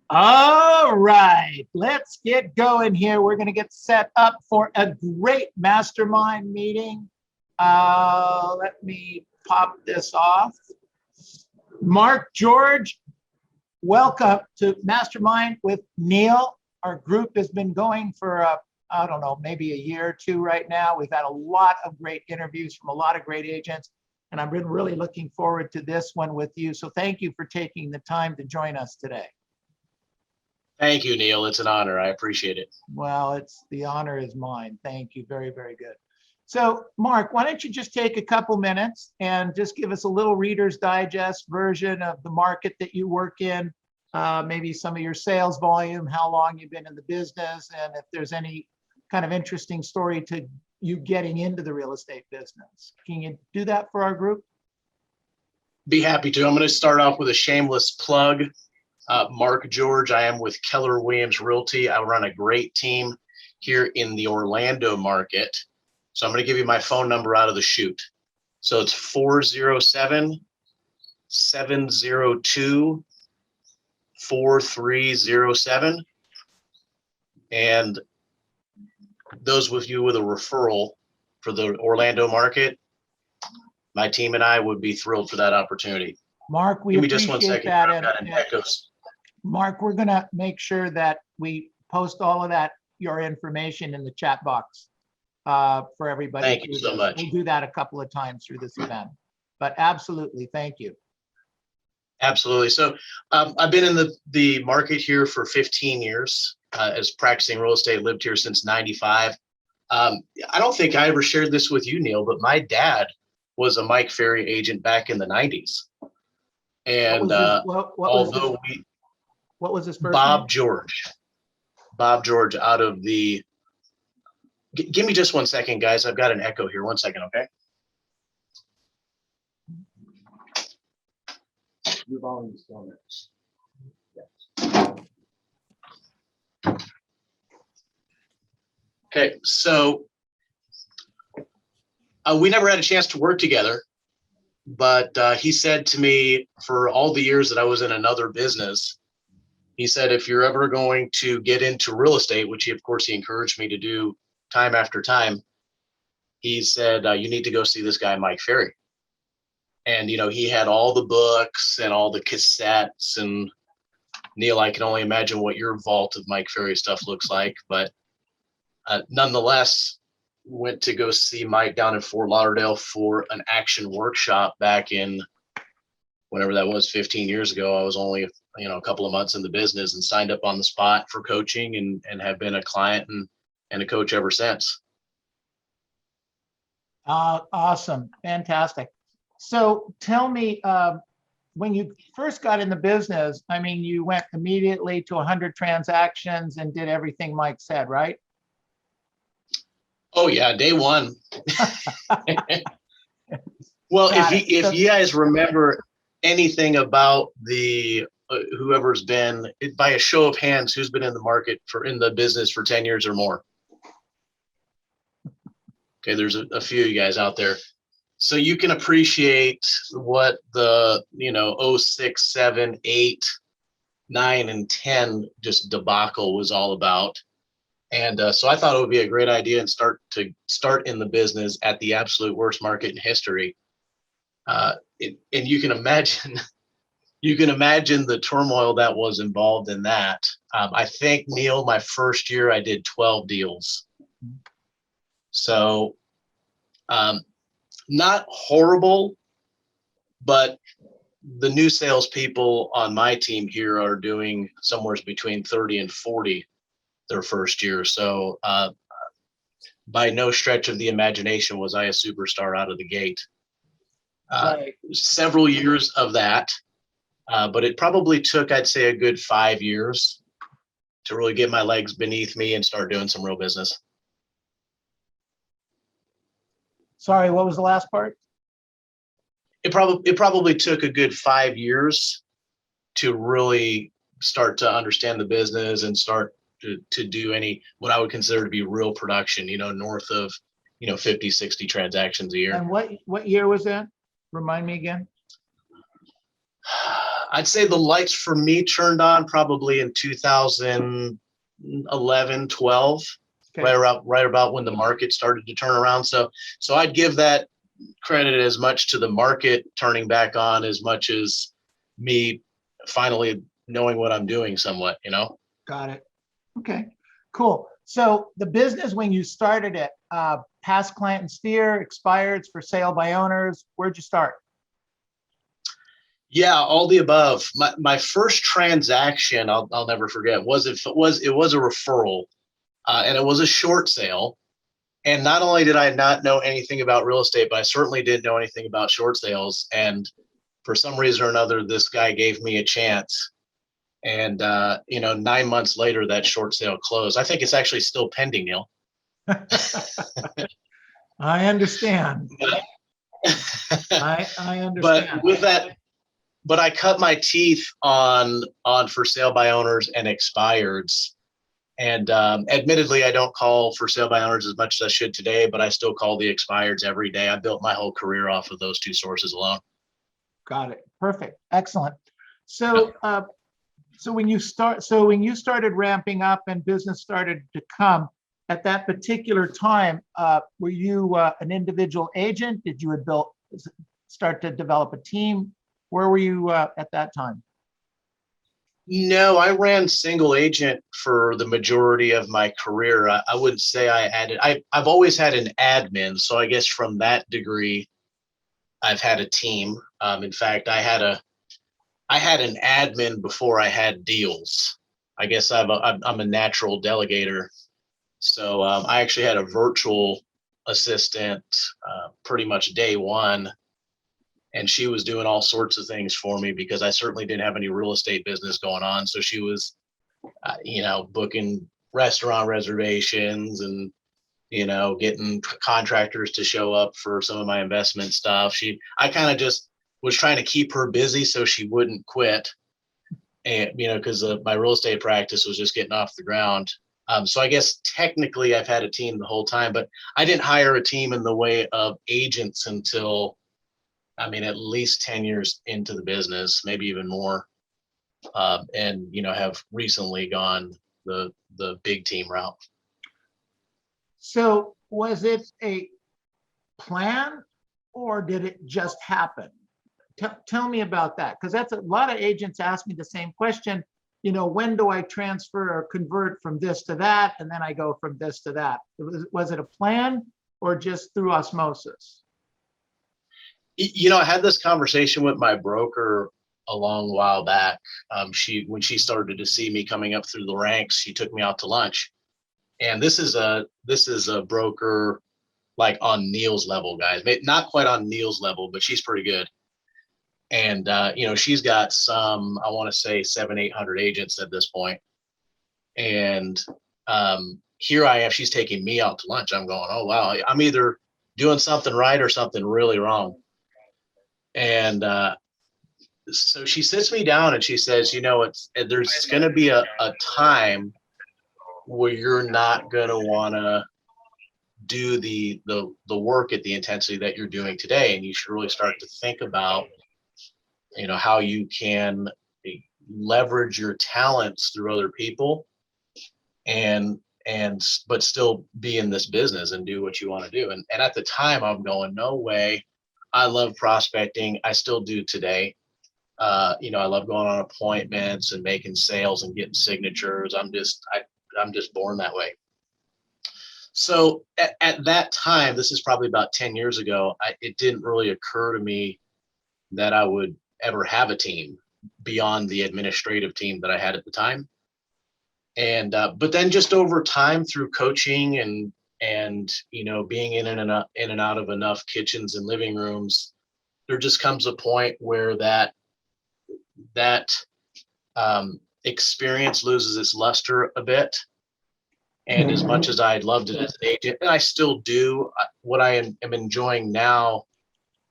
All right, let's get going here. We're going to get set up for a great mastermind meeting. Let me pop this off. Mark George, welcome to Mastermind with Neil. Our group has been going for, I don't know, maybe a year or two right now. We've had a lot of great interviews from a lot of great agents, and I've been really looking forward to this one with you. So thank you for taking the time to join us today. Thank you, Neil. It's an honor. I appreciate it. Well, the honor is mine. Thank you. Very, very good. So, Mark, why don't you just take a couple minutes and just give us a little Reader's Digest version of the market that you work in, maybe some of your sales volume, how long you've been in the business, and if there's any kind of interesting story to you getting into the real estate business. Can you do that for our group? Be happy to. I'm going to start off with a shameless plug. Mark George, I am with Keller Williams Realty. I run a great team here in the Orlando market. So I'm going to give you my phone number out of the chute. So it's 407-702-4307. And those with you with a referral for the Orlando market, my team and I would be thrilled for that opportunity. Mark, we Give me just one appreciate second. that. I've got an echoes. Mark, we're going to make sure that we post all of that, your information in the chat box for everybody. Thank you so much. We'll do that a couple of times through this event, but absolutely. Thank you. Absolutely. So I've been in the market here for 15 years as practicing real estate, lived here since 95. I don't think I ever shared this with you, Neil, but my dad was a Mike Ferry agent back in the 90s. And what was his first Bob name? George. Bob George out of the, give me just 1 second, guys. I've got an echo here. 1 second, okay? Your volume's still there. Okay, so we never had a chance to work together, but he said to me for all the years that I was in another business, he said, if you're ever going to get into real estate, which he encouraged me to do time after time, he said, you need to go see this guy, Mike Ferry. And, he had all the books and all the cassettes. And Neil, I can only imagine what your vault of Mike Ferry stuff looks like. But nonetheless, went to go see Mike down in Fort Lauderdale for an action workshop back in whenever that was, 15 years ago. I was only a couple of months in the business and signed up on the spot for coaching and have been a client and a coach ever since. Awesome. Fantastic. So tell me, when you first got in the business, I mean, you went immediately to 100 transactions and did everything Mike said, right? Oh yeah, day one. Well, if you guys remember anything about the whoever's been, by a show of hands, who's been in the market in the business for 10 years or more? Okay, there's a few of you guys out there. So you can appreciate what the 06, 7, 8, 9, and 10 just debacle was all about. And so I thought it would be a great idea and start in the business at the absolute worst market in history. And you can imagine the turmoil that was involved in that. I think, Neil, my first year I did 12 deals. So not horrible, but the new salespeople on my team here are doing somewhere between 30 and 40 their first year. So by no stretch of the imagination was I a superstar out of the gate. Right. Several years of that, but it probably took, I'd say, a good 5 years to really get my legs beneath me and start doing some real business. Sorry, what was the last part? It probably took a good 5 years to really start to understand the business and start to do what I would consider to be real production, north of, 50, 60 transactions a year. And what year was that? Remind me again. I'd say the lights for me turned on probably in 2011, 12, Okay. right about when the market started to turn around. So I'd give that credit as much to the market turning back on as much as me finally knowing what I'm doing somewhat, you know? Got it. Okay, cool. So the business, when you started it, past client and steer, expireds, for sale by owners, where'd you start? Yeah, all the above. My first transaction, I'll never forget, was a referral, and it was a short sale. And not only did I not know anything about real estate, but I certainly didn't know anything about short sales. And for some reason or another, this guy gave me a chance. And 9 months later, that short sale closed. I think it's actually still pending, Neil. I understand. But, I but understand. with that, but I cut my teeth on for sale by owners and expireds. And admittedly, I don't call for sale by owners as much as I should today, but I still call the expireds every day. I built my whole career off of those two sources alone. Got it. Perfect. Excellent. So, so when you started ramping up and business started to come at that particular time, were you an individual agent? Did you start to develop a team? Where were you at that time? No, I ran single agent for the majority of my career. I wouldn't say I've always had an admin. So I guess from that degree, I've had a team. In fact, I had an admin before I had deals. I guess I'm a natural delegator. So I actually had a virtual assistant pretty much day one. And she was doing all sorts of things for me because I certainly didn't have any real estate business going on. So she was, booking restaurant reservations and, getting contractors to show up for some of my investment stuff. I kind of just was trying to keep her busy so she wouldn't quit. And, because my real estate practice was just getting off the ground. So I guess technically I've had a team the whole time, but I didn't hire a team in the way of agents until, at least 10 years into the business, maybe even more. And, have recently gone the big team route. So was it a plan or did it just happen? Tell me about that, because that's a lot of agents ask me the same question. When do I transfer or convert from this to that? And then I go from this to that. Was it a plan or just through osmosis? I had this conversation with my broker a long while back. When she started to see me coming up through the ranks, she took me out to lunch. And this is a broker like on Neil's level, guys. Not quite on Neil's level, but she's pretty good. And she's got some, I want to say 700-800 agents at this point. And here I am, she's taking me out to lunch. I'm going, oh wow, I'm either doing something right or something really wrong. And so she sits me down and she says, there's going to be a time where you're not going to want to do the work at the intensity that you're doing today. And you should really start to think about, how you can leverage your talents through other people but still be in this business and do what you want to do. And at the time I'm going, no way. I love prospecting. I still do today. I love going on appointments and making sales and getting signatures. I'm just born that way. So at that time, this is probably about 10 years ago, it didn't really occur to me that I would ever have a team beyond the administrative team that I had at the time. And but then just over time through coaching and being in and out of enough kitchens and living rooms, there just comes a point where that experience loses its luster a bit. And as much as I loved it as an agent, and I still do, what I am enjoying now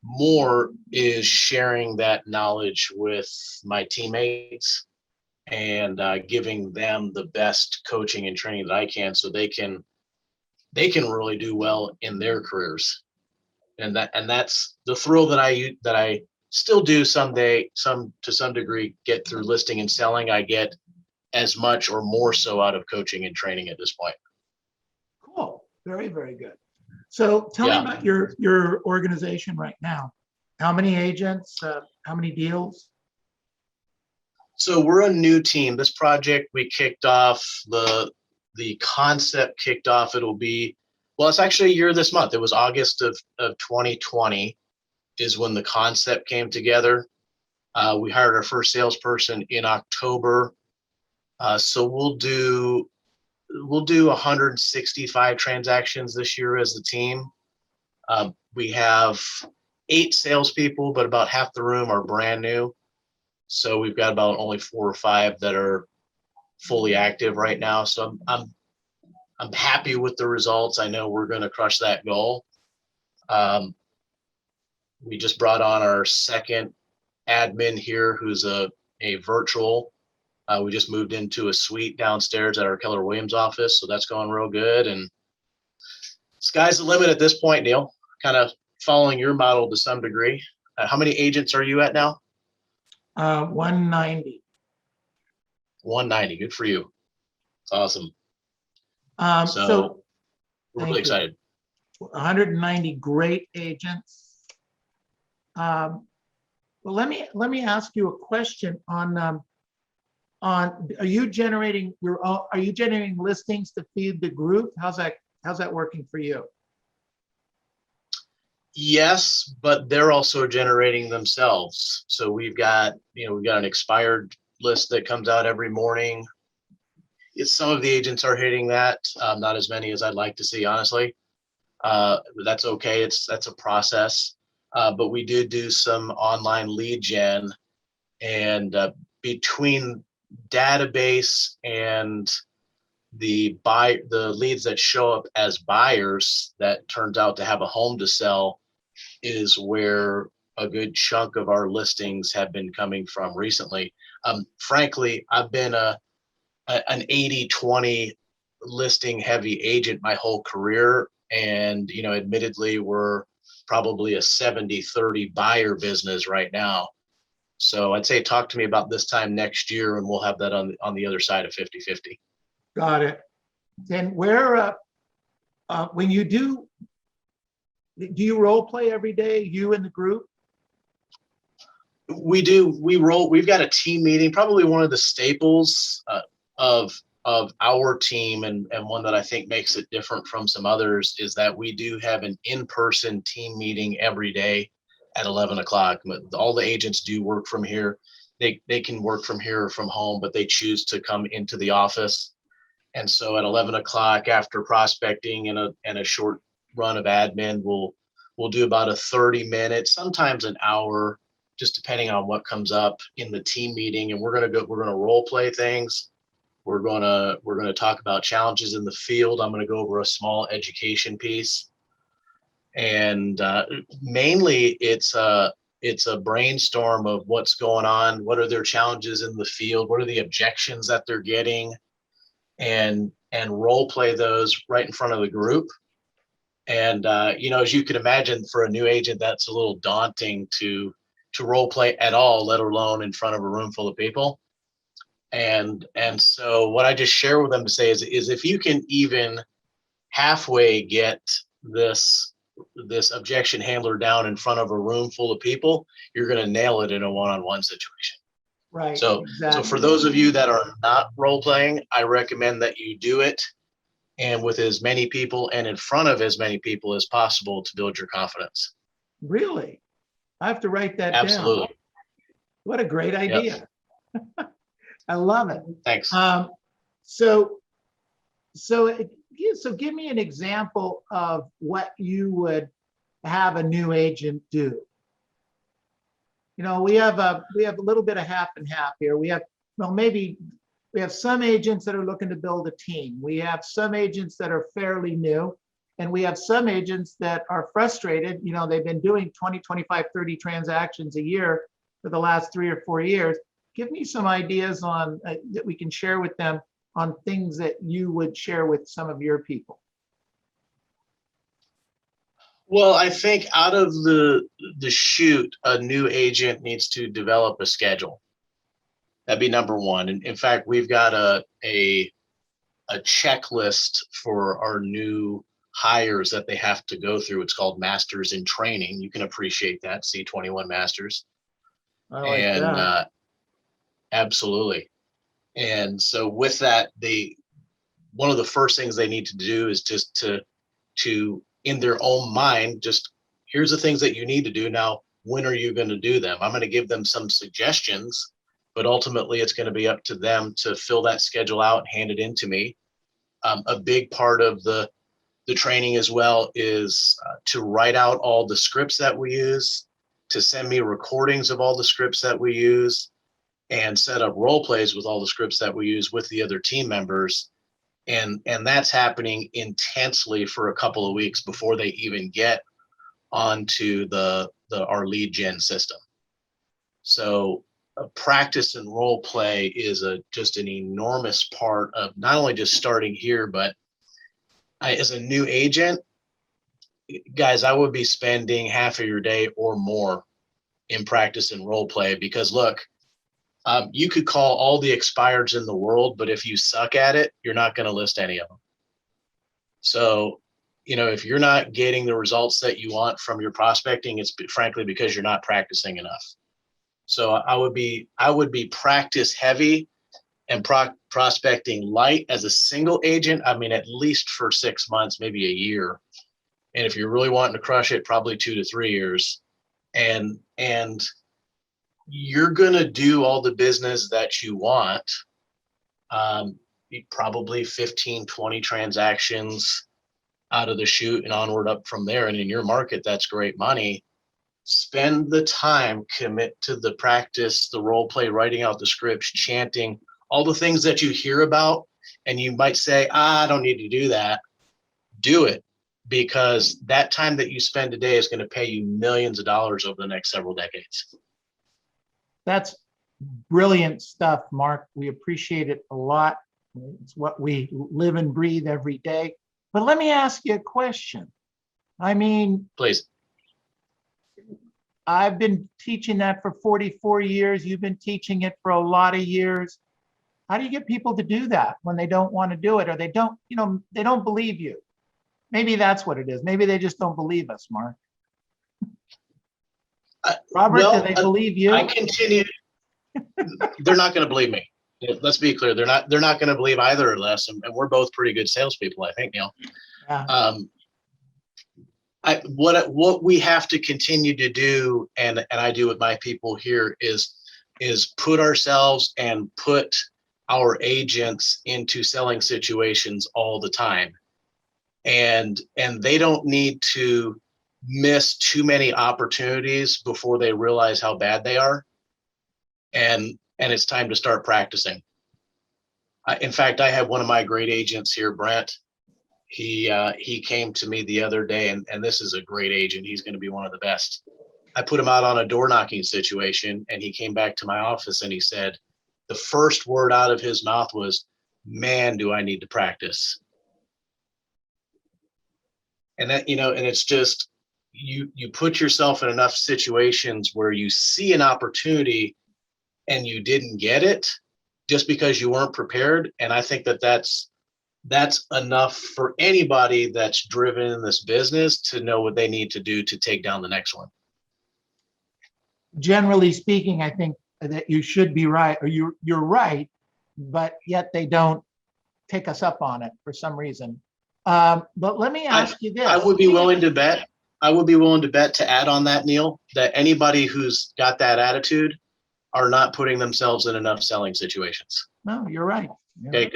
more is sharing that knowledge with my teammates and giving them the best coaching and training that I can, so they can really do well in their careers. And that's the thrill that I still do someday, to some degree, get through listing and selling. I get as much or more so out of coaching and training at this point. Cool. Very, very good. So tell me Yeah. about your organization right now. How many agents? How many deals? So we're a new team. This project we kicked off, the concept kicked off. It'll be, well, it's actually a year this month. It was August of 2020 is when the concept came together. We hired our first salesperson in October. So we'll do 165 transactions this year as the team. We have 8 salespeople, but about half the room are brand new. So we've got about only 4 or 5 that are fully active right now. So I'm happy with the results. I know we're going to crush that goal. We just brought on our second admin here, who's a virtual. We just moved into a suite downstairs at our Keller Williams office, so that's going real good. And sky's the limit at this point, Neil. Kind of following your model to some degree. How many agents are you at now? 190. 190. Good for you. It's awesome. So We're thank really you. excited. 190 great agents. Well, let me ask you a question on are you generating listings to feed the group? How's that working for you? Yes, but they're also generating themselves. So we've got an expired list that comes out every morning. Some of the agents are hitting that, not as many as I'd like to see, honestly. But that's okay. That's a process. But we do some online lead gen, and between database and the leads that show up as buyers that turns out to have a home to sell is where a good chunk of our listings have been coming from recently. Frankly, I've been an 80-20 listing heavy agent my whole career. And, admittedly, we're probably a 70-30 buyer business right now. So I'd say talk to me about this time next year and we'll have that on the other side of 50-50. Got it. Then when you do you role play every day, you and the group? We do. We've got a team meeting, probably one of the staples of our team, and one that I think makes it different from some others is that we do have an in-person team meeting every day at 11 o'clock. All the agents do work from here. They can work from here or from home, but they choose to come into the office. And so at 11 o'clock, after prospecting and a short run of admin, we'll do about a 30-minute, sometimes an hour, just depending on what comes up in the team meeting. And we're gonna role play things. We're gonna talk about challenges in the field. I'm gonna go over a small education piece, and mainly it's a brainstorm of what's going on, what are their challenges in the field, what are the objections that they're getting, and role play those right in front of the group. And as you can imagine, for a new agent, that's a little daunting to role play at all, let alone in front of a room full of people. And so what I just share with them to say is if you can even halfway get this objection handler down in front of a room full of people, you're going to nail it in a one-on-one situation. Right. So exactly. So for those of you that are not role playing, I recommend that you do it, and with as many people and in front of as many people as possible to build your confidence. Really? I have to write that Absolutely. down. What a great idea. Yep. I love it. Thanks. So give me an example of what you would have a new agent do. We have a little bit of half and half here. We have some agents that are looking to build a team. We have some agents that are fairly new, and we have some agents that are frustrated. They've been doing 20, 25, 30 transactions a year for the last 3 or 4 years. Give me some ideas on that we can share with them on things that you would share with some of your people. Well, I think out of the shoot, a new agent needs to develop a schedule. That'd be number one. And in fact, we've got a checklist for our new hires that they have to go through. It's called Masters in Training. You can appreciate that, C21 Masters. I like And that. absolutely. And so with that, one of the first things they need to do is just to in their own mind, just here's the things that you need to do. Now, when are you going to do them? I'm going to give them some suggestions, but ultimately it's going to be up to them to fill that schedule out and hand it in to me. A big part of the training as well is to write out all the scripts that we use, to send me recordings of all the scripts that we use, and set up role plays with all the scripts that we use with the other team members. And that's happening intensely for a couple of weeks before they even get onto our lead gen system. So practice and role play is just an enormous part of not only just starting here, but as a new agent, guys, I would be spending half of your day or more in practice and role play because look, you could call all the expireds in the world, but if you suck at it, you're not going to list any of them. So, if you're not getting the results that you want from your prospecting, it's frankly because you're not practicing enough. So I would be practice heavy and prospecting light as a single agent. I mean, at least for 6 months, maybe a year. And if you're really wanting to crush it, probably 2 to 3 years. And you're going to do all the business that you want. Probably 15, 20 transactions out of the chute and onward up from there. And in your market, that's great money. Spend the time, commit to the practice, the role play, writing out the scripts, chanting, all the things that you hear about. And you might say, I don't need to do that. Do it, because that time that you spend a day is going to pay you millions of dollars over the next several decades. That's brilliant stuff, Mark. We appreciate it a lot. It's what we live and breathe every day. But let me ask you a question. I mean, Please. I've been teaching that for 44 years. You've been teaching it for a lot of years. How do you get people to do that when they don't want to do it, or they don't, they don't believe you? Maybe that's what it is. Maybe they just don't believe us, Mark. Robert, do they believe you? I continue. They're not going to believe me. Let's be clear. They're not going to believe either of us, and we're both pretty good salespeople, I think, Neil. Yeah. What we have to continue to do, and I do with my people here, is put ourselves and put our agents into selling situations all the time, and they don't need to miss too many opportunities before they realize how bad they are, and it's time to start practicing. In fact, I have one of my great agents here, Brent. He came to me the other day, and this is a great agent. He's going to be one of the best. I put him out on a door knocking situation, and he came back to my office and he said, the first word out of his mouth was, "Man, do I need to practice." And that, and it's just, you put yourself in enough situations where you see an opportunity and you didn't get it just because you weren't prepared. And I think that's enough for anybody that's driven in this business to know what they need to do to take down the next one. Generally speaking, I think that you should be right, or you're right, but yet they don't take us up on it for some reason. But let me ask you this. I would be willing to bet to add on that, Neil, that anybody who's got that attitude are not putting themselves in enough selling situations. No, you're right. Okay,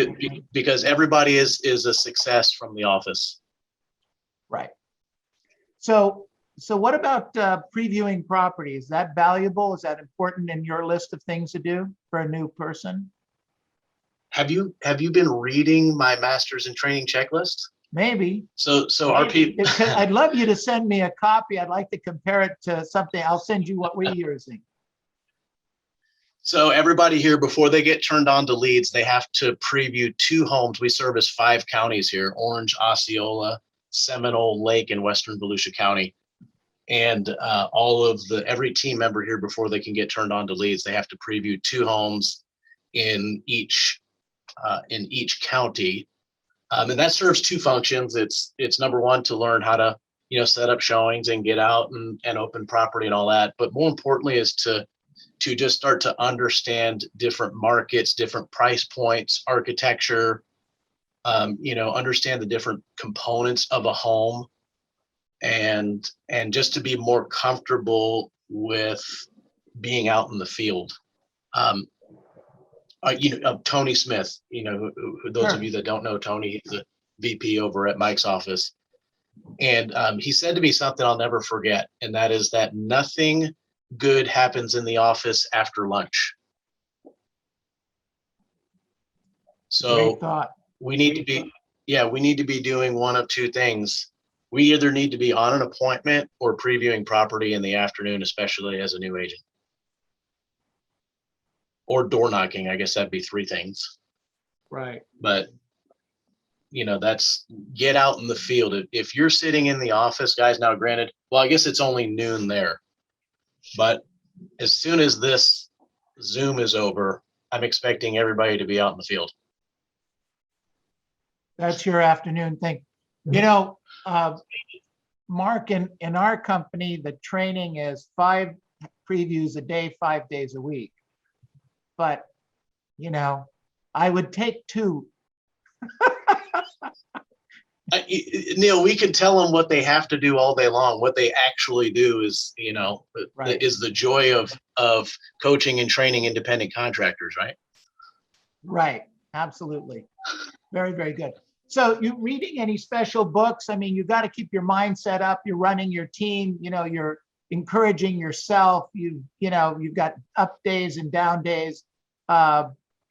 because everybody is a success from the office. Right. So what about previewing property? Is that valuable? Is that important in your list of things to do for a new person? Have you been reading my Masters in Training checklist? Maybe. So our people. I'd love you to send me a copy. I'd like to compare it to something. I'll send you what we're using. So everybody here, before they get turned on to leads, they have to preview 2 homes. We service 5 counties here: Orange, Osceola, Seminole Lake in western Volusia County. And every team member here, before they can get turned on to leads, they have to preview 2 homes in each county. And that serves 2 functions. It's number one, to learn how to, set up showings and get out and open property and all that. But more importantly is to just start to understand different markets, different price points, architecture, understand the different components of a home, and just to be more comfortable with being out in the field. Tony Smith, those of you that don't know Tony, he's the VP over at Mike's office. And he said to me something I'll never forget, and that is that nothing good happens in the office after lunch. So Great thought. we need to be doing one of 2 things. We either need to be on an appointment or previewing property in the afternoon, especially as a new agent. Or door knocking. I guess that'd be 3 things. Right. But that's get out in the field. If you're sitting in the office, guys, now granted, well, I guess it's only noon there, but as soon as this Zoom is over, I'm expecting everybody to be out in the field. That's your afternoon thing. Mark, in our company, the training is 5 previews a day, 5 days a week. But, I would take 2. Neil, we can tell them what they have to do all day long. What they actually do is, Right. is the joy of coaching and training independent contractors, right? Right. Absolutely. Very, very good. So you reading any special books? I mean, you got to keep your mind set up. You're running your team, you're encouraging yourself. You've got up days and down days.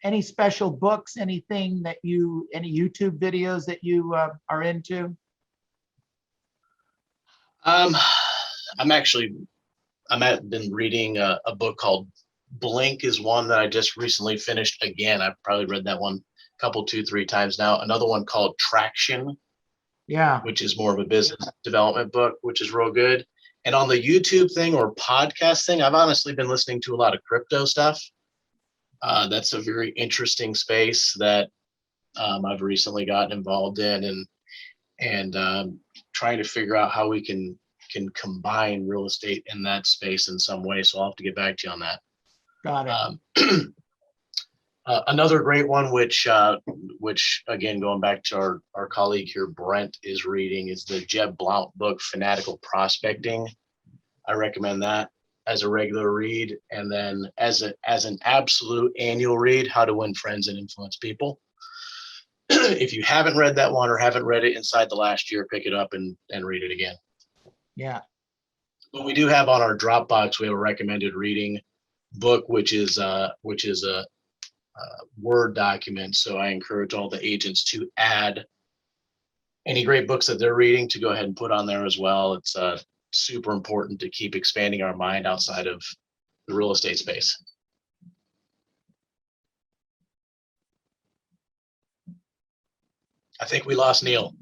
Any special books, anything that any YouTube videos that you are into? I've been reading a book called Blink, is one that I just recently finished again. I've probably read that one a couple, 2-3 times now. Another one called Traction, Yeah. which is more of a business development book, which is real good. And on the YouTube thing or podcast thing, I've honestly been listening to a lot of crypto stuff. That's a very interesting space that I've recently gotten involved in, and trying to figure out how we can combine real estate in that space in some way. So I'll have to get back to you on that. Got it. Another great one, which again, going back to our colleague here, Brent, is reading, is the Jeb Blount book, Fanatical Prospecting. I recommend that as a regular read, and then as an absolute annual read, How to Win Friends and Influence People. If you haven't read that one or haven't read it inside the last year, pick it up and read it again. Yeah. But we do have on our Dropbox, we have a recommended reading book, which is a Word document. So I encourage all the agents to add any great books that they're reading to go ahead and put on there as well. It's super important to keep expanding our mind outside of the real estate space. I think we lost Neil.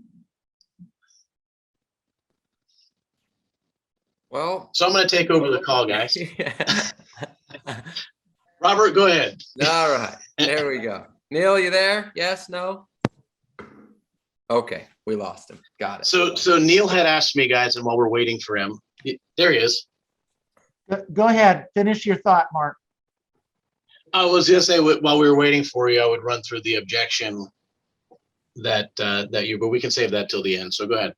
Well, So I'm going to take over the call, guys. Robert, go ahead. all right, there we go. Neil, you there? Yes, no? Okay, we lost him. Got it. So Neil had asked me, guys, and while we're waiting for him, there he is. Go ahead. Finish your thought, Mark. I was going to say, while we were waiting for you, I would run through the objection but we can save that till the end. So go ahead.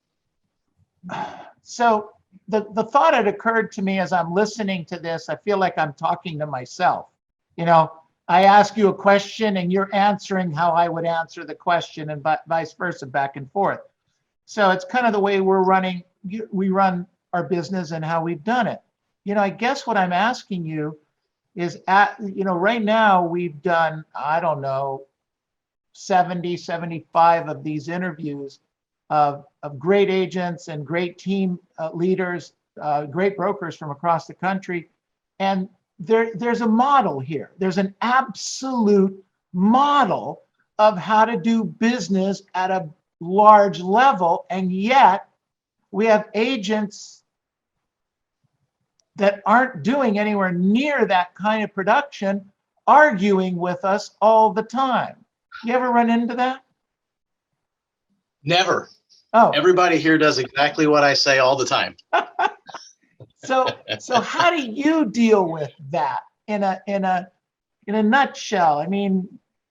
So the thought had occurred to me as I'm listening to this. I feel like I'm talking to myself. I ask you a question and you're answering how I would answer the question, and vice versa, back and forth. So it's kind of the way we run our business and how we've done it. I guess what I'm asking you is, right now we've done, I don't know, 70, 75 of these interviews of great agents and great team leaders, great brokers from across the country. And there's a model here. There's an absolute model of how to do business at a large level, and yet we have agents that aren't doing anywhere near that kind of production arguing with us all the time. You ever run into that? Never. Oh, Everybody here does exactly what I say all the time. so how do you deal with that in a nutshell? I mean,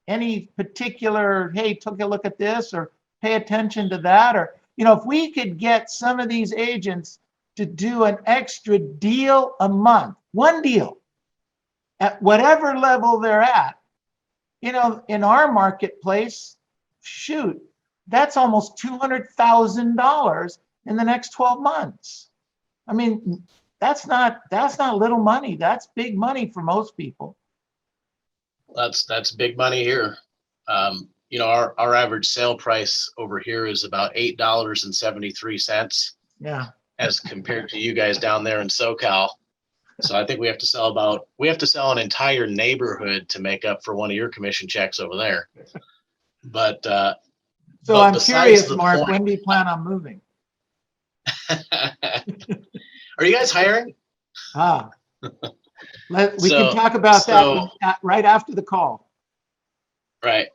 any particular, hey, take a look at this or pay attention to that, or, if we could get some of these agents to do an extra deal a month, one deal at whatever level they're at, in our marketplace, shoot, that's almost $200,000 in the next 12 months. I mean, that's not little money. That's big money for most people. That's big money here. Our average sale price over here is about $8.73 Yeah. as compared to you guys down there in SoCal. So I think we have to sell an entire neighborhood to make up for one of your commission checks over there. But So but I'm besides curious, the Mark, point- when do you plan on moving? Are you guys hiring? We can talk about that right after the call. Right.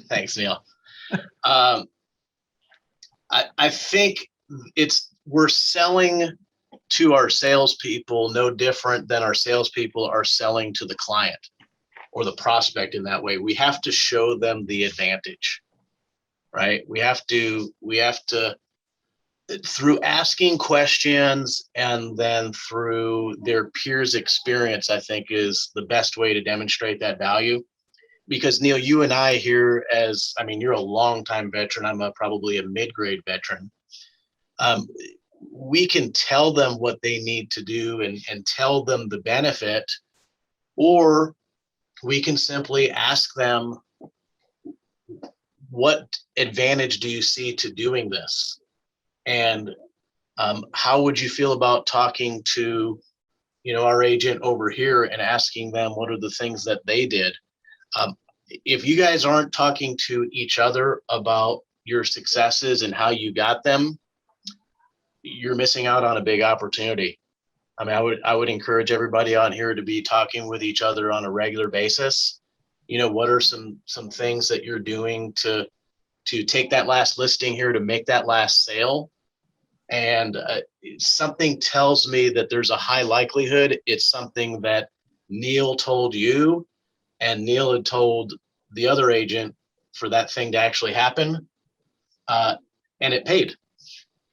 Thanks, Neil. I think we're selling to our salespeople no different than our salespeople are selling to the client or the prospect in that way. We have to show them the advantage, right? We have to through asking questions and then through their peers' experience, I think is the best way to demonstrate that value. Because Neil, you and I here you're a longtime veteran. I'm probably a mid-grade veteran. We can tell them what they need to do and tell them the benefit, or we can simply ask them, what advantage do you see to doing this? And how would you feel about talking to, our agent over here and asking them what are the things that they did? If you guys aren't talking to each other about your successes and how you got them, you're missing out on a big opportunity. I mean, I would encourage everybody on here to be talking with each other on a regular basis. What are some things that you're doing to take that last listing here to make that last sale? And something tells me that there's a high likelihood it's something that Neil told you and Neil had told the other agent for that thing to actually happen. And it paid,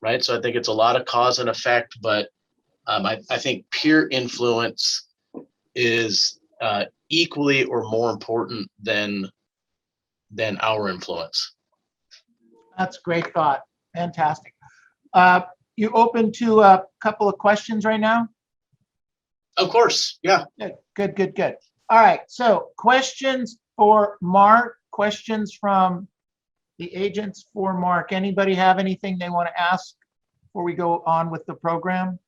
right? So I think it's a lot of cause and effect, but I think peer influence is equally or more important than our influence. That's a great thought. Fantastic. You open to a couple of questions right now? Of course, yeah. Good. All right, so questions for Mark, questions from the agents for Mark. Anybody have anything they want to ask before we go on with the program?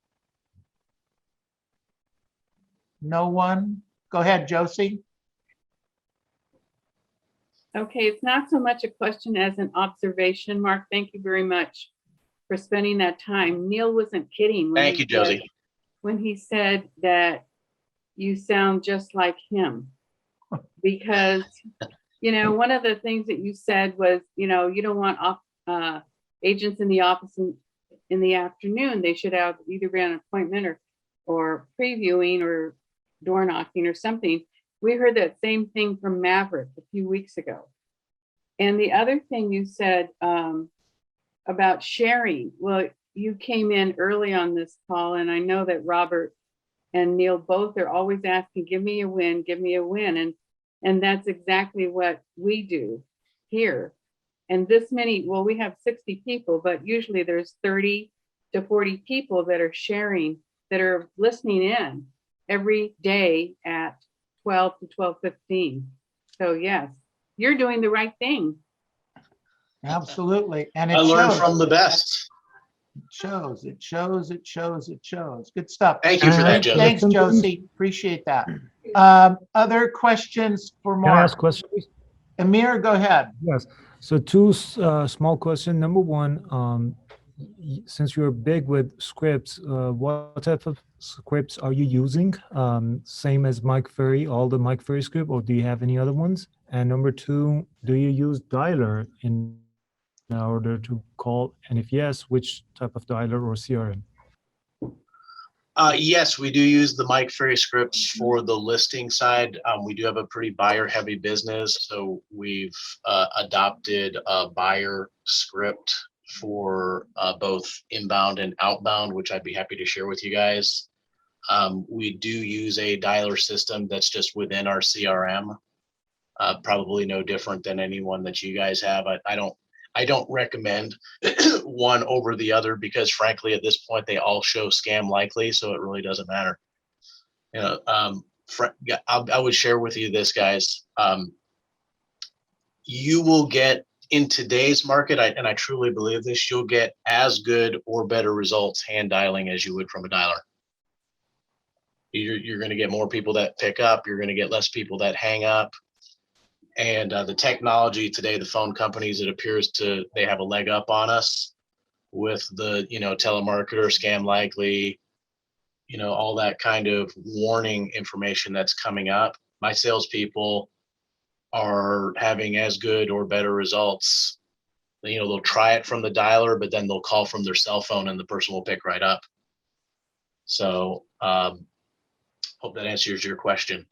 No one? Go ahead, Josie. Okay, it's not so much a question as an observation. Mark, thank you very much for spending that time. Neil wasn't kidding. Thank you, Josie. When he said that you sound just like him, because, one of the things that you said was, you don't want agents in the office in the afternoon. They should have either be on an appointment or previewing or door knocking or something. We heard that same thing from Maverick a few weeks ago. And the other thing you said about sharing, well, you came in early on this call, and I know that Robert and Neil both are always asking, give me a win, give me a win. And that's exactly what we do here. And this many, well, we have 60 people, but usually there's 30 to 40 people that are sharing, that are listening in every day at 12 to 12:15. So yes, you're doing the right thing. Absolutely. And I learned from the best. It shows. Good stuff. Thank you for that, Josie. Thanks, Josie. Appreciate that. Other questions for Can I ask Mark? questions? Amir, go ahead. Yes. So two small question. Number one, since you're big with scripts, what type of scripts are you using? Same as Mike Ferry, all the Mike Ferry script, or do you have any other ones? And number two, do you use dialer in order to call? And if yes, which type of dialer or CRM? Yes, we do use the Mike Ferry scripts for the listing side. We do have a pretty buyer heavy business, so we've adopted a buyer script for both inbound and outbound, which I'd be happy to share with you guys. We do use a dialer system that's just within our CRM. Probably no different than anyone that you guys have. I don't recommend one over the other because frankly, at this point, they all show scam likely, so it really doesn't matter. You know, I would share with you this, guys. You will get in today's market, and I truly believe this, you'll get as good or better results hand dialing as you would from a dialer. You're going to get more people that pick up. You're going to get less people that hang up. And the technology today, the phone companies, it appears they have a leg up on us with the, telemarketer, scam likely, all that kind of warning information that's coming up. My salespeople are having as good or better results. They'll try it from the dialer, but then they'll call from their cell phone and the person will pick right up. So hope that answers your question.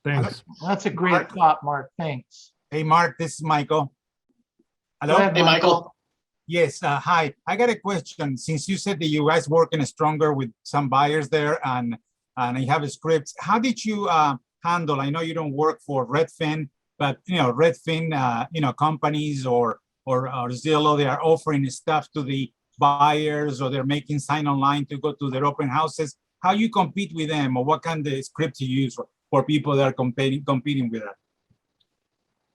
Thanks. That's a great thought, Mark. Thanks. Hey, Mark, this is Michael. Go Hello? ahead, Hey, Michael. Yes, hi. I got a question. Since you said that you guys working stronger with some buyers there and you have scripts, how did you handle? I know you don't work for Redfin, but Redfin, companies or Zillow, they are offering stuff to the buyers or they're making sign online to go to their open houses. How you compete with them, or what kind of scripts you use for people that are competing with that?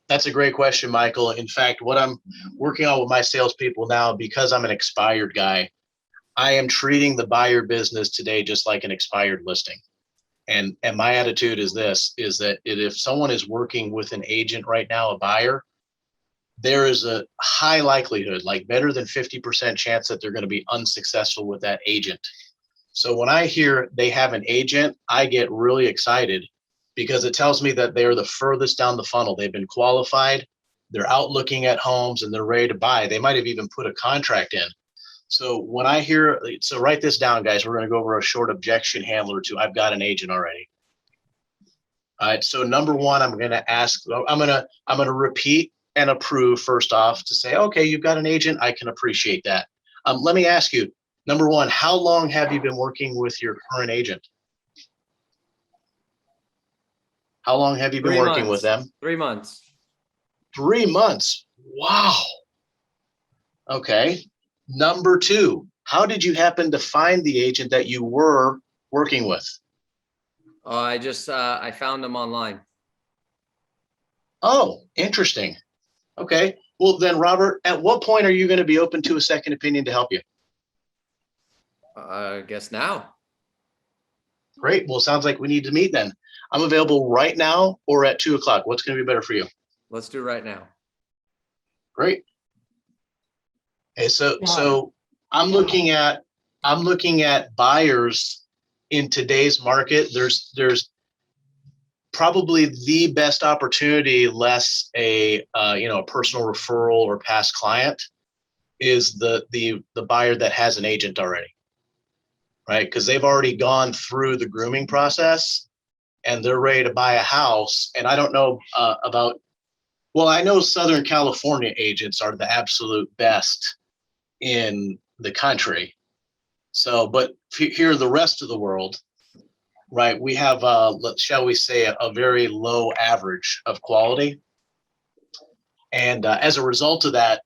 That's a great question, Michael. In fact, what I'm working on with my salespeople now, because I'm an expired guy, I am treating the buyer business today just like an expired listing. And my attitude is this, is that if someone is working with an agent right now, a buyer, there is a high likelihood, like better than 50% chance that they're going to be unsuccessful with that agent. So when I hear they have an agent, I get really excited because it tells me that they're the furthest down the funnel. They've been qualified, they're out looking at homes and they're ready to buy. They might have even put a contract in. So when I hear, so write this down, guys, we're going to go over a short objection handler to I've got an agent already. All right, so number one, I'm going to repeat and approve first off to say, okay, you've got an agent. I can appreciate that. Let me ask you, number one, how long have you been working with your current agent? How long have you been working with them? 3 months. 3 months. Wow. Okay. Number two, how did you happen to find the agent that you were working with? I found them online. Oh, interesting. Okay. Well, then, Robert, at what point are you going to be open to a second opinion to help you? I guess now. Great. Well, sounds like we need to meet then. I'm available right now or at 2 o'clock. What's going to be better for you? Let's do right now. Great. Okay, so I'm looking at buyers in today's market. There's probably the best opportunity, less a personal referral or past client, is the buyer that has an agent already, right? Because they've already gone through the grooming process and they're ready to buy a house. And I don't know I know Southern California agents are the absolute best in the country. So, but here, the rest of the world, right? We have, shall we say, a very low average of quality. And as a result of that,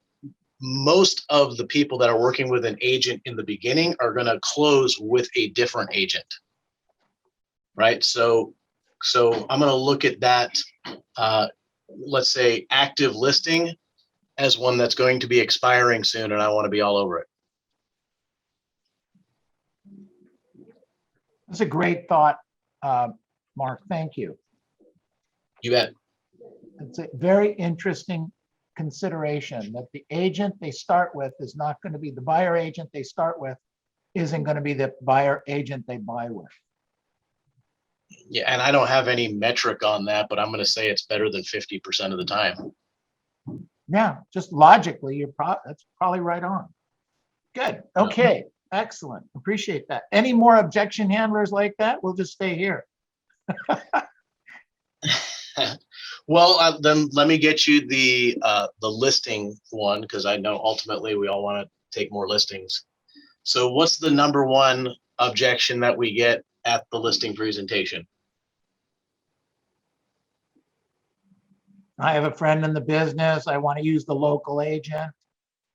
most of the people that are working with an agent in the beginning are going to close with a different agent, right? So I'm going to look at that, let's say, active listing as one that's going to be expiring soon, and I want to be all over it. That's a great thought, Mark. Thank you. You bet. It's a very interesting consideration that the agent they start with is not going to be the buyer agent they start with, isn't going to be the buyer agent they buy with. Yeah, and I don't have any metric on that, but I'm gonna say it's better than 50% of the time. Yeah, just logically, that's probably right on. Good. Yeah. Okay, excellent. Appreciate that. Any more objection handlers like that? We'll just stay here. Well, then let me get you the listing one, because I know ultimately we all want to take more listings. So what's the number one objection that we get at the listing presentation? I have a friend in the business. I want to use the local agent.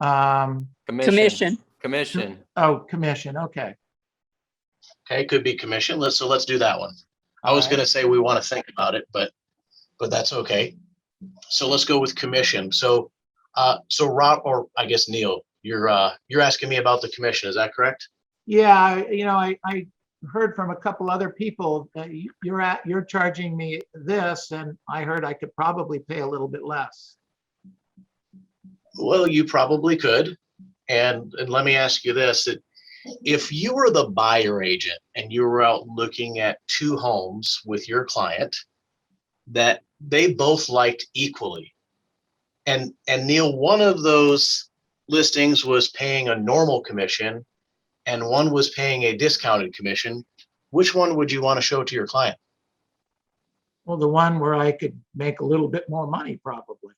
Commission. Commission. Oh, commission. Okay. Okay, could be commission. Let's do that one. I was All right. gonna say we want to think about it, but that's okay. So let's go with commission. So Rob, or I guess Neil, you're asking me about the commission. Is that correct? Yeah, I heard from a couple other people, you're charging me this, and I heard I could probably pay a little bit less. Well, you probably could. And let me ask you this, if you were the buyer agent and you were out looking at two homes with your client that they both liked equally, and Neil, one of those listings was paying a normal commission and one was paying a discounted commission, which one would you want to show to your client? Well, the one where I could make a little bit more money, probably.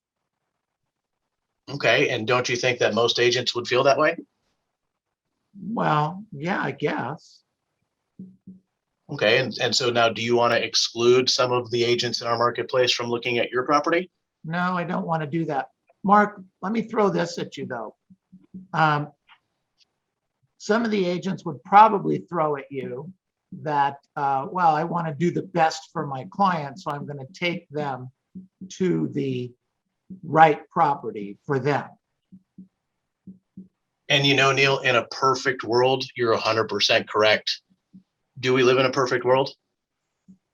Okay, and don't you think that most agents would feel that way? Well, yeah, I guess. Okay, and so now do you want to exclude some of the agents in our marketplace from looking at your property? No, I don't want to do that. Mark, let me throw this at you, though. Some of the agents would probably throw at you that, well, I want to do the best for my client, so I'm going to take them to the right property for them. And you know, Neil, in a perfect world, you're 100% correct. Do we live in a perfect world?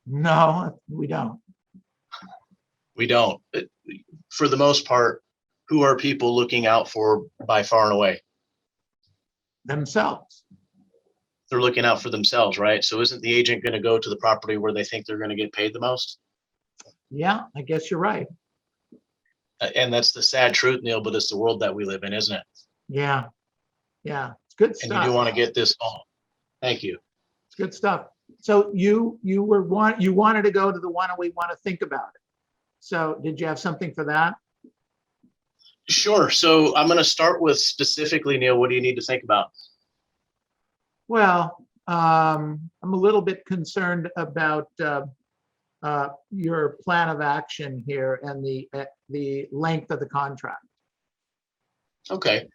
No, we don't. We don't. For the most part, who are people looking out for by far and away? Themselves. They're looking out for themselves, right? So isn't the agent going to go to the property where they think they're going to get paid the most? Yeah, I guess you're right. And that's the sad truth, Neil, but it's the world that we live in, isn't it? Yeah. Yeah, it's good And you stuff. do want to get this home. Thank you. It's good stuff. So you wanted to go to the one and we want to think about it. So did you have something for that? Sure. So I'm going to start with specifically, Neil, what do you need to think about? Well, I'm a little bit concerned about your plan of action here and the length of the contract. Okay.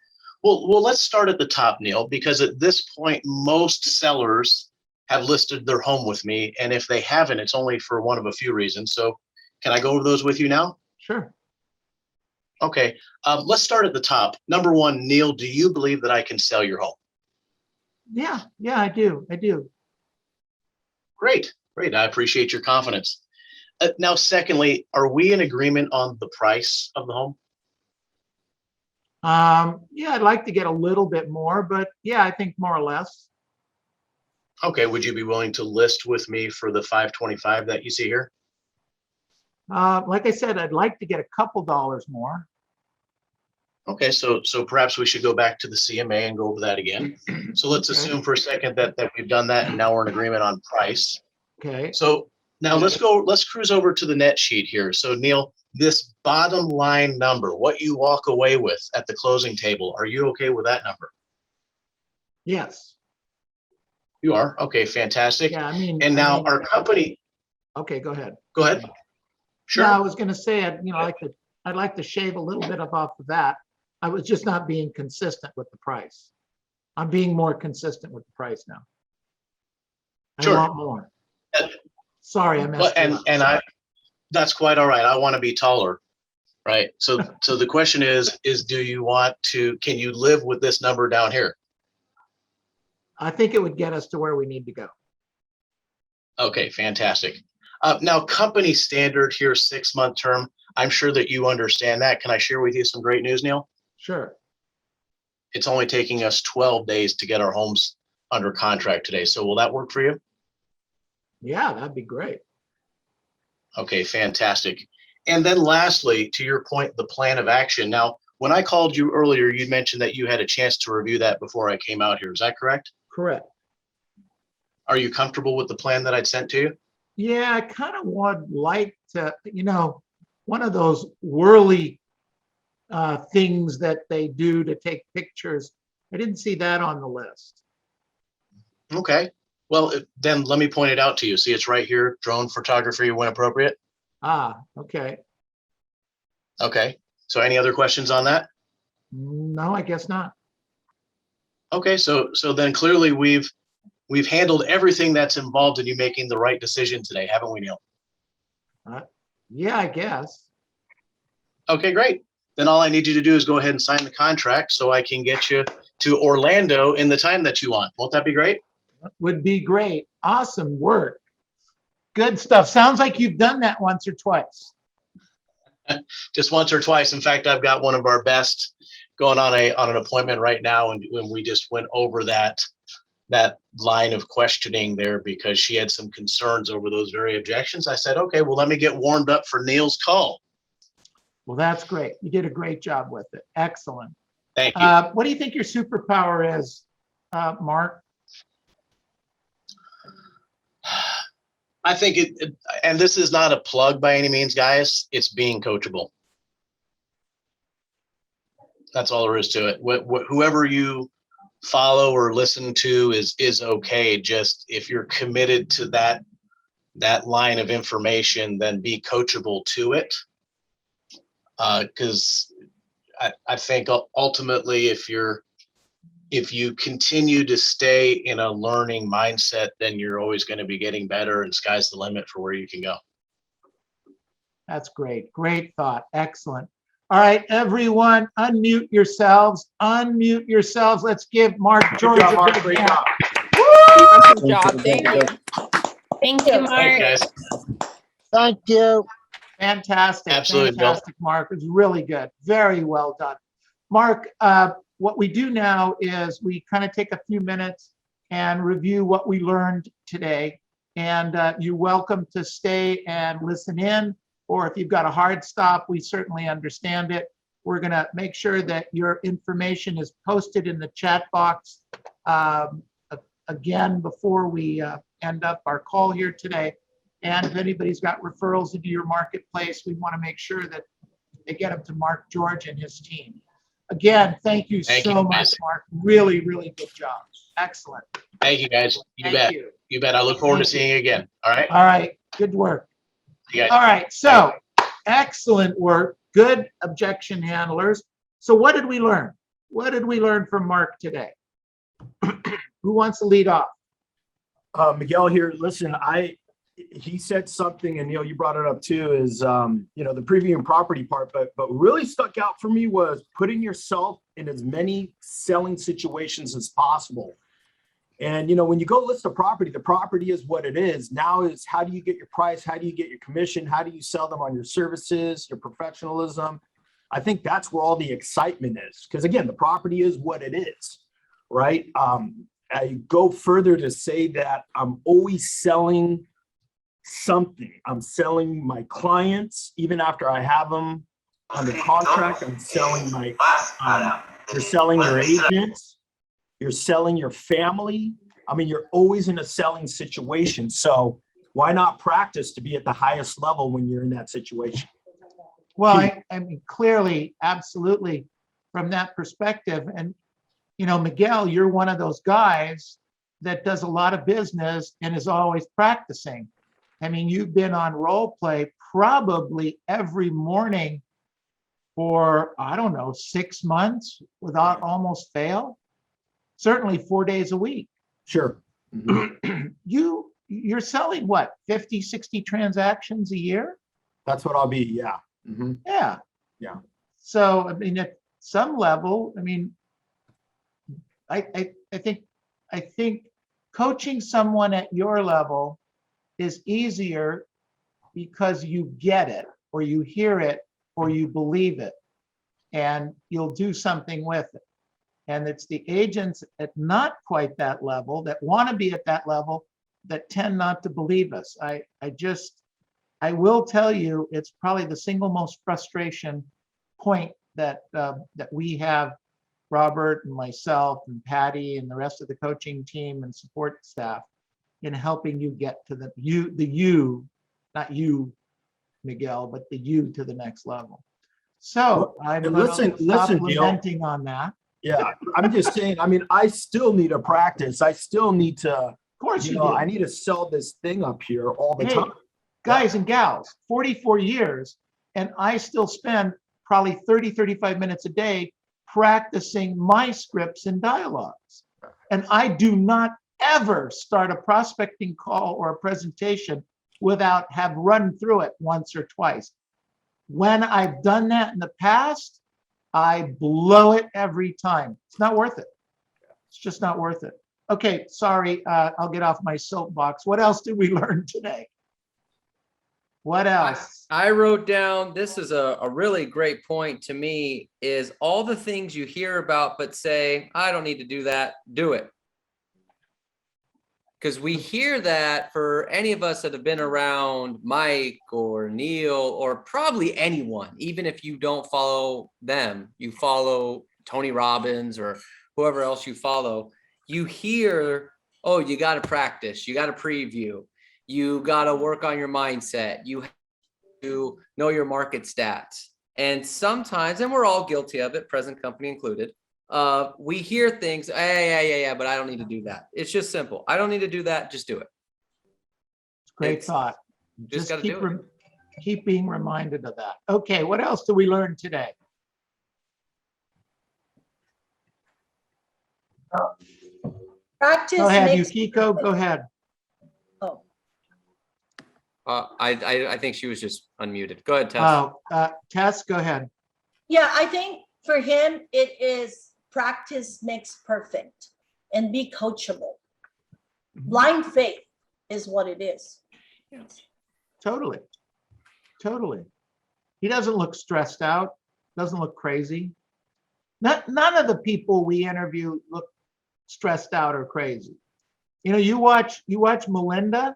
Well, let's start at the top, Neil, because at this point, most sellers have listed their home with me. And if they haven't, it's only for one of a few reasons. So can I go over those with you now? Sure. Okay. Let's start at the top. Number one, Neil, do you believe that I can sell your home? Yeah, I do. Great. I appreciate your confidence. Now, secondly, are we in agreement on the price of the home? Yeah, I'd like to get a little bit more, but yeah, I think more or less. Okay. Would you be willing to list with me for the 525 that you see here? Like I said, I'd like to get a couple dollars more. Okay, so perhaps we should go back to the CMA and go over that again. So let's Okay. assume for a second that we've done that and now we're in agreement on price. Okay. So now let's cruise over to the net sheet here. So Neil, this bottom line number, what you walk away with at the closing table, are you okay with that number? Yes. You are? Okay, fantastic. Yeah, I mean. And now our company, Okay, go ahead. go ahead. No, I Sure. was gonna say, I'd like to shave a little bit off of that. I was just not being consistent with the price. I'm being more consistent with the price now. I Sure. want more. Uh, Sorry, I messed you up. And that's quite all right. I want to be taller, right? So the question is do you want to, can you live with this number down here? I think it would get us to where we need to go. Okay, fantastic. Now, company standard here, 6-month term. I'm sure that you understand that. Can I share with you some great news, Neil? Sure. It's only taking us 12 days to get our homes under contract today. So will that work for you? Yeah, that'd be great. Okay, fantastic. And then lastly, to your point, the plan of action. Now, when I called you earlier, you mentioned that you had a chance to review that before I came out here. Is that correct? Correct. Are you comfortable with the plan that I'd sent to you? Yeah, I kind of would like to, one of those whirly things that they do to take pictures. I didn't see that on the list. Okay. Well, then let me point it out to you. See, it's right here, drone photography when appropriate. Ah, okay. Okay. So any other questions on that? No, I guess not. Okay, so then clearly we've handled everything that's involved in you making the right decision today, haven't we, Neil? Yeah, I guess. Okay, great. Then all I need you to do is go ahead and sign the contract so I can get you to Orlando in the time that you want. Won't that be great? Would be great. Awesome work. Good stuff. Sounds like you've done that once or twice. Just once or twice. In fact, I've got one of our best going on an appointment right now, and when we just went over that line of questioning there because she had some concerns over those very objections. I said, okay, well, let me get warmed up for Neil's call. Well, that's great. You did a great job with it. Excellent. Thank you. What do you think your superpower is, Mark? I think and this is not a plug by any means, guys. It's being coachable. That's all there is to it. Whoever you follow or listen to is okay. Just if you're committed to that line of information, then be coachable to it. Because I think ultimately, if you continue to stay in a learning mindset, then you're always going to be getting better, and sky's the limit for where you can go. That's great. Great thought. Excellent. All right, everyone, unmute yourselves. Unmute yourselves. Let's give Mark George a big hand. Awesome job. Thank you. Thank you, Thanks, Mark. guys. Thank you. Fantastic. Absolutely, Bill. Fantastic, Mark. It was really good. Very well done. Mark, what we do now is we kind of take a few minutes and review what we learned today. And you're welcome to stay and listen in, or if you've got a hard stop, we certainly understand it. We're going to make sure that your information is posted in the chat box again before we end up our call here today. And if anybody's got referrals into your marketplace, we want to make sure that they get them to Mark George and his team. Again, thank you Thank so you, much, guys. Mark. Really, really good job. Excellent. Thank you, guys. You Thank bet. you. You bet. I look forward to Thank you. seeing you again. All right. All right. Good work. You guys. All right. So excellent work. Good objection handlers. So what did we learn? What did we learn from Mark today? Who wants to lead off? Miguel here. Listen, he said something, and Neil, you brought it up too, is the preview and property part, but really stuck out for me was putting yourself in as many selling situations as possible. And when you go list a property, the property is what it is. Now is how do you get your price? How do you get your commission? How do you sell them on your services, your professionalism? I think that's where all the excitement is. Because again, the property is what it is, right? I go further to say that I'm always selling something. I'm selling my clients, even after I have them under contract. I'm selling you're selling your agents, you're selling your family. I mean, you're always in a selling situation. So why not practice to be at the highest level when you're in that situation? Well, I mean, clearly, absolutely, from that perspective. And, Miguel, you're one of those guys that does a lot of business and is always practicing. I mean, you've been on role play probably every morning for, 6 months without almost fail. Certainly 4 days a week. Sure. Mm-hmm. You're selling what, 50, 60 transactions a year? That's what I'll be. Yeah. Mm-hmm. Yeah. Yeah. So, I mean, at some level, I mean, I think coaching someone at your level is easier because you get it, or you hear it, or you believe it, and you'll do something with it. And it's the agents at not quite that level, that want to be at that level, that tend not to believe us. I will tell you, it's probably the single most frustration point that we have, Robert and myself and Patty and the rest of the coaching team and support staff, in helping you get to the you, not you, Miguel, but the you to the next level. So I'm and gonna listen, stop Gil. lamenting on that. Yeah, I'm just saying, I mean, I still need to practice. I still need to, Of course you know, do. I need to sell this thing up here all the Hey, time. guys and gals, 44 years, and I still spend probably 30, 35 minutes a day practicing my scripts and dialogues. And I do not ever start a prospecting call or a presentation without have run through it once or twice. When I've done that in the past, I blow it every time. It's not worth it. It's just not worth it. Okay, sorry, I'll get off my soapbox. What else did we learn today? What else? I wrote down, this is a really great point to me, is all the things you hear about, but say, I don't need to do that, do it. Because we hear that for any of us that have been around Mike or Neil or probably anyone, even if you don't follow them, you follow Tony Robbins or whoever else you follow, you hear, oh, you got to practice, you got to preview, you got to work on your mindset, you have to know your market stats. And sometimes, and we're all guilty of it, present company included, we hear things, yeah, but I don't need to do that. It's just simple. I don't need to do that. Just do it. Great It's- thought. just gotta keep, do it. keep being reminded of that. Okay, what else did we learn today? Practice Go ahead, makes. Yukiko, go ahead. Oh, I think she was just unmuted. Go ahead, Tess. Tess, go ahead. yeah, I think for him, it is practice makes perfect and be coachable. Blind faith is what it is. Totally. Totally. He doesn't look stressed out, doesn't look crazy. None of the people we interview look stressed out or crazy. You know, you watch Melinda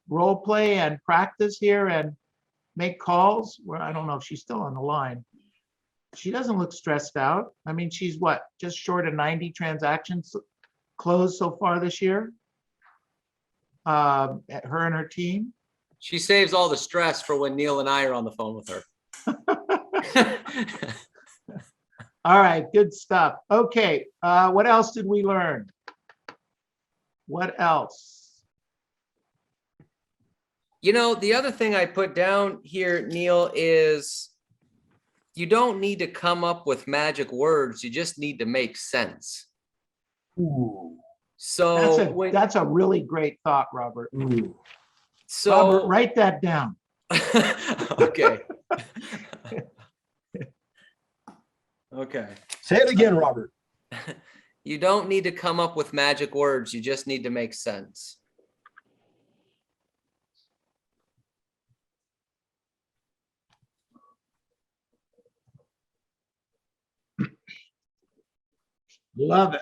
role play and practice here and make calls. Where I don't know if she's still on the line. She doesn't look stressed out. I mean, she's what, just short of 90 transactions closed so far this year. At her and her team. She saves all the stress for when Neil and I are on the phone with her. All right, good stuff. Okay, what else did we learn? What else? You know, the other thing I put down here, Neil, is you don't need to come up with magic words. You just need to make sense. Ooh, So That's a really great thought, Robert. ooh. Robert, so write that down. okay. Okay. Say it again, Robert. You don't need to come up with magic words. You just need to make sense. Love it.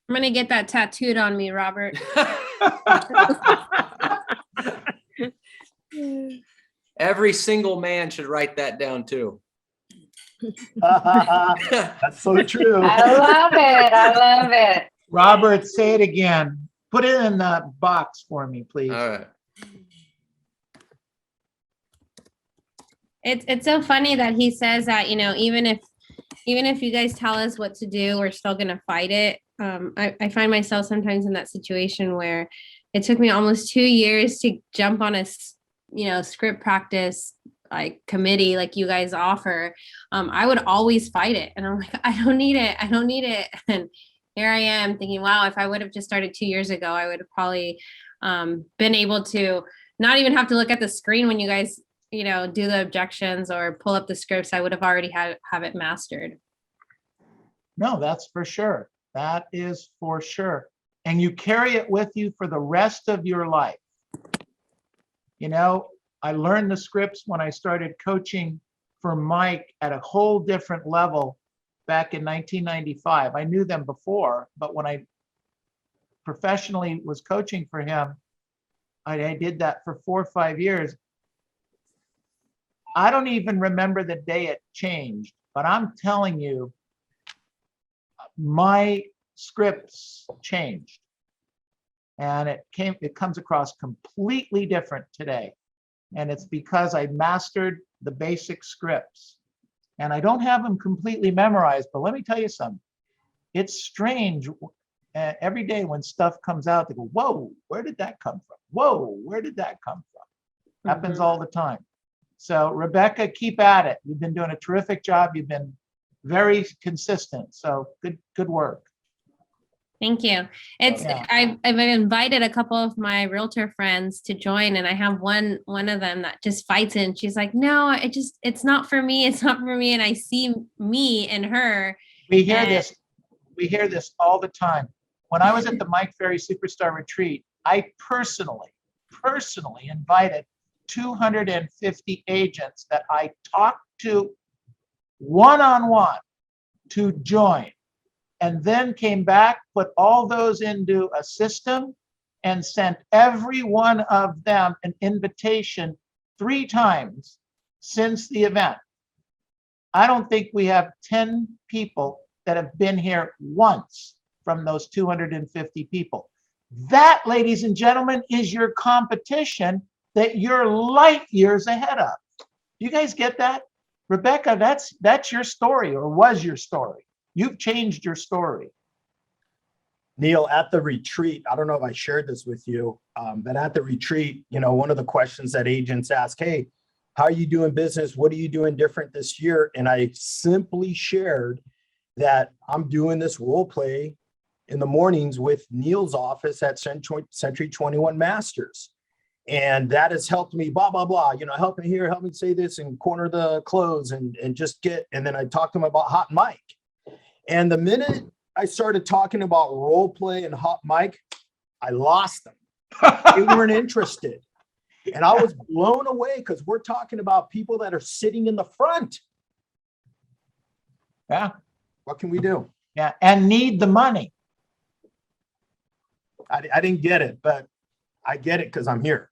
I'm gonna get that tattooed on me, Robert. Every single man should write that down too. That's so true. I love it. I love it. Robert, say it again. Put it in the box for me, please. All right. It's so funny that he says that, you know, even if you guys tell us what to do, we're still gonna fight it. I find myself sometimes in that situation where it took me almost 2 years to jump on a script practice like committee like you guys offer. I would always fight it, and I'm like, I don't need it. And here I am thinking, wow, if I would have just started 2 years ago, I would have probably been able to not even have to look at the screen when you guys do the objections or pull up the scripts. I would have already have it mastered. No, that's for sure. That is for sure. And you carry it with you for the rest of your life. You know, I learned the scripts when I started coaching for Mike at a whole different level back in 1995. I knew them before, but when I professionally was coaching for him, I did that for 4 or 5 years. I don't even remember the day it changed, but I'm telling you, my scripts changed. And it comes across completely different today. And it's because I mastered the basic scripts. And I don't have them completely memorized, but let me tell you something. It's strange. Every day when stuff comes out, they go, whoa, where did that come from? Whoa, where did that come from? Happens all the time. So Rebecca, keep at it. You've been doing a terrific job. You've been very consistent. So good work. Thank you. Yeah. I've invited a couple of my realtor friends to join, and I have one of them that just fights it. And she's like, no, it's not for me. It's not for me. And I see me in her. We hear this. We hear this all the time. When I was at the Mike Ferry Superstar Retreat, I personally invited 250 agents that I talked to one-on-one to join, and then came back, put all those into a system, and sent every one of them an invitation 3 times since the event. I don't think we have 10 people that have been here once from those 250 people. That, ladies and gentlemen, is your competition that you're light years ahead of. You guys get that? Rebecca, that's your story, or was your story. You've changed your story. Neil, at the retreat, I don't know if I shared this with you, but at the retreat, one of the questions that agents ask, hey, how are you doing business? What are you doing different this year? And I simply shared that I'm doing this role play in the mornings with Neil's office at Century 21 Masters. And that has helped me, blah, blah, blah, help me here, help me say this and corner the close and and then I talked to him about hot mic. And the minute I started talking about role play and hot mic, I lost them. They weren't interested. And I was blown away because we're talking about people that are sitting in the front. Yeah. What can we do? Yeah, and need the money. I didn't get it, but I get it because I'm here.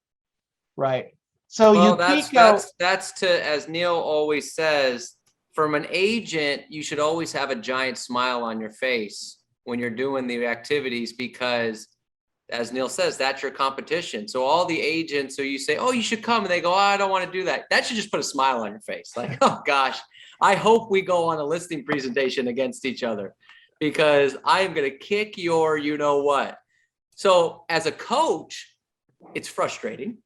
Right. So Well, Yukiko, that's to, as Neil always says, from an agent, you should always have a giant smile on your face when you're doing the activities, because as Neil says, that's your competition. So all the agents, so you say, oh, you should come, and they go, oh, I don't want to do that. That should just put a smile on your face. Like, oh gosh, I hope we go on a listing presentation against each other, because I am going to kick your, you know what. So as a coach, it's frustrating.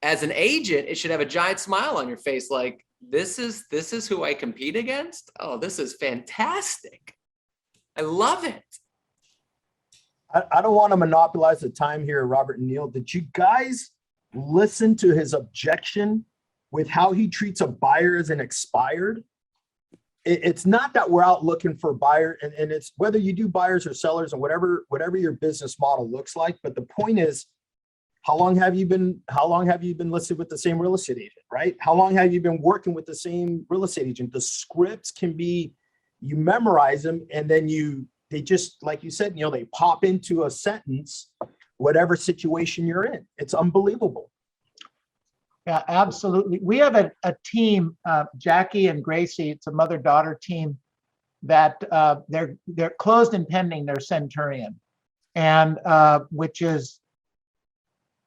As an agent, it should have a giant smile on your face. Like, this is who I compete against. Oh, this is fantastic. I love it. I don't want to monopolize the time here, Robert and Neil. Did you guys listen to his objection with how he treats a buyer as an expired? It's not that we're out looking for buyer, and it's whether you do buyers or sellers and whatever your business model looks like. But the point is, how long have you been listed with the same real estate agent, right? How long have you been working with the same real estate agent? The scripts can be, you memorize them, and then they just, like you said, they pop into a sentence, whatever situation you're in. It's unbelievable. yeah, absolutely. We have a team, Jackie and Gracie, it's a mother-daughter team that they're closed and pending, they're Centurion. And which is,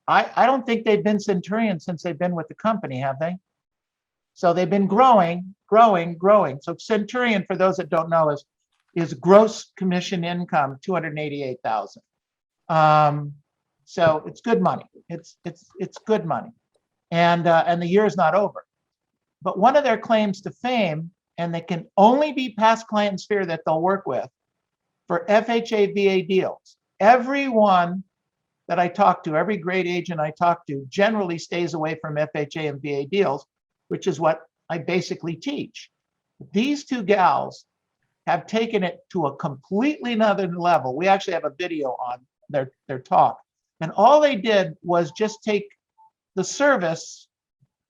I don't think they've been Centurion since they've been with the company, have they? So they've been growing. So Centurion, for those that don't know, is gross commission income, 288,000. So it's good money. It's good money. And the year is not over. But one of their claims to fame, and they can only be past client sphere that they'll work with, for FHA VA deals. Everyone that I talk to, every great agent I talk to, generally stays away from FHA and VA deals, which is what I basically teach. These two gals have taken it to a completely another level. We actually have a video on their talk. And all they did was just take the service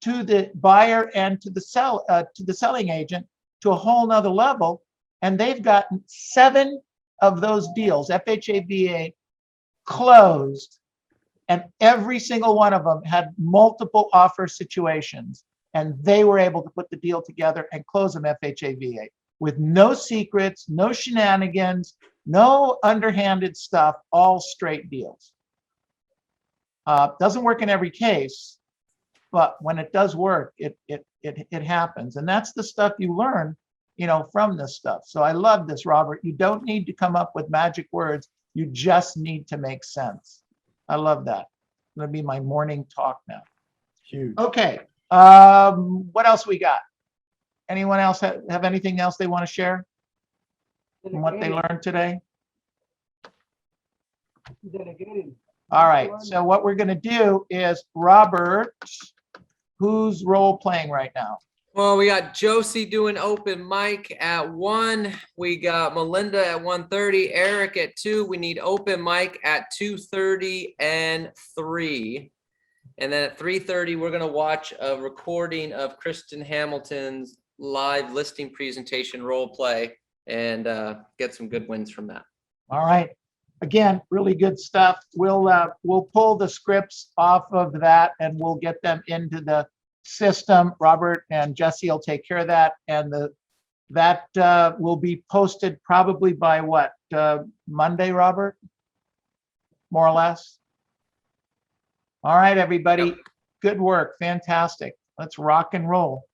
to the buyer and to the selling agent to a whole nother level. And they've gotten 7 of those deals, FHA, VA, closed. And every single one of them had multiple offer situations. And they were able to put the deal together and close them FHA, VA with no secrets, no shenanigans, no underhanded stuff, all straight deals. Doesn't work in every case, but when it does work, it happens. And that's the stuff you learn, from this stuff. So I love this, Robert. You don't need to come up with magic words. You just need to make sense. I love that. It's gonna be my morning talk now. Huge. Okay, what else we got? Anyone else have anything else they want to share from what they learned today? All right, so what we're gonna do is, Robert, who's role playing right now? Well, we got Josie doing open mic at 1. We got Melinda at 1:30, Eric at 2. We need open mic at 2:30 and 3. And then at 3:30, we're gonna watch a recording of Kristen Hamilton's live listing presentation role play and get some good wins from that. All right. Again, really good stuff. We'll pull the scripts off of that and we'll get them into the system. Robert and Jesse will take care of that. And that will be posted probably by what? Monday, Robert? More or less? All right, everybody. Yep. Good work. Fantastic. Let's rock and roll.